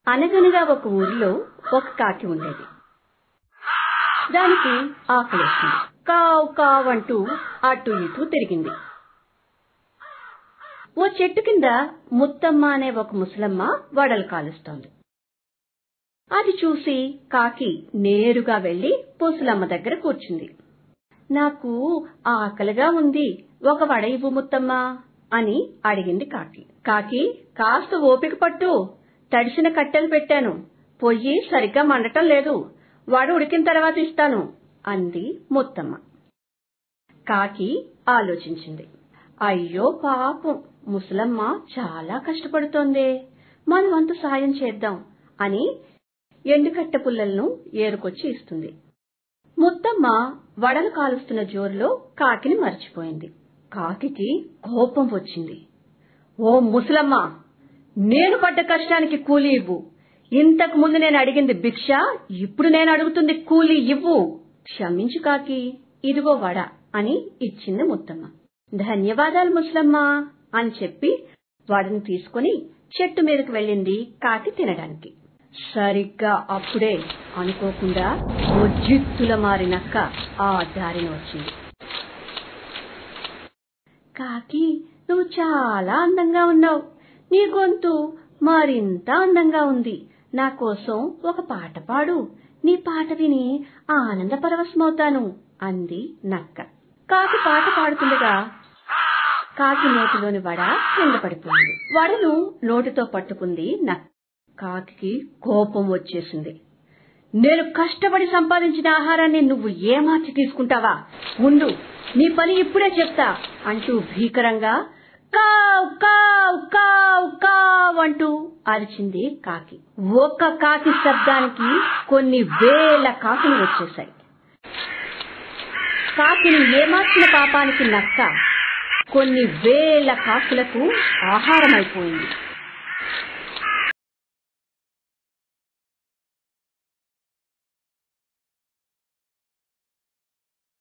అనగనగా ఒక ఊరిలో ఒక కాకి ఉండేది. దానికి ఆకలేసింది. కావ్ కావ్ అంటూ అటు ఇటు తిరిగింది. ఓ చెట్టు కింద ముత్తమ్మ అనే ఒక ముసలమ్మ వడలు కాలుస్తోంది. అది చూసి కాకి నేరుగా వెళ్లి ముసలమ్మ దగ్గర కూర్చుంది. నాకు ఆకలిగా ఉంది, ఒక వడ ఇవ్వు ముత్తమ్మ అని అడిగింది కాకి. కాకి, కాస్త ఓపిక పట్టు, తడిసిన కట్టెలు పెట్టాను, పొయ్యి సరిగ్గా మండటం లేదు, వడ ఉడికిన తర్వాత ఇస్తాను అంది ముత్తమ్మ. కాకి ఆలోచించింది. అయ్యో పాపం, ముసలమ్మ చాలా కష్టపడుతోందే, మన వంతు సాయం చేద్దాం అని ఎండుకట్టె పుల్లలను ఏరుకొచ్చి ఇస్తుంది. ముత్తమ్మ వడలు కాలుస్తున్న జోరులో కాకిని మర్చిపోయింది. కాకికి కోపం వచ్చింది. ఓ ముసలమ్మ, నేను పడ్డ కష్టానికి కూలీ ఇవ్వు. ఇంతకు ముందు నేను అడిగింది భిక్ష, ఇప్పుడు నేను అడుగుతుంది కూలీ ఇవ్వు. క్షమించు కాకి, ఇదిగో వడ అని ఇచ్చింది ముత్తమ్మ. ధన్యవాదాలు ముసలమ్మ అని చెప్పి వడను తీసుకుని చెట్టు మీదకి వెళ్ళింది కాకి తినడానికి. సరిగ్గా అప్పుడే అనుకోకుండా ఓ జిత్తుల మారి నక్క ఆ దారిన వచ్చింది. కాకి, నువ్వు చాలా అందంగా ఉన్నావు, నీ గొంతు మరింత అందంగా ఉంది, నా కోసం ఒక పాట పాడు, నీ పాట విని ఆనంద పరవశమవుతాను అంది నక్క. కాకి పాట పాడుతుండగా కాకి నోటిలోని వడ కింద పడిపోయింది. వడను నోటితో పట్టుకుంది నక్క. కాకి కోపం వచ్చేసింది. నేను కష్టపడి సంపాదించిన ఆహారాన్ని నువ్వు ఏమార్చి తీసుకుంటావా? ఉండు, నీ పని ఇప్పుడే చెప్తా అంటూ భీకరంగా కావ్ కావ్ కావ్ కావ్ అంటూ అరిచింది కాకి. ఒక్క కాకి శబ్దానికి కొన్ని వేల కాకులు వచ్చేశాయి. కాకిని ఏమార్చిన పాపానికి నక్క కొన్ని వేల కాకులకు ఆహారమైపోయింది.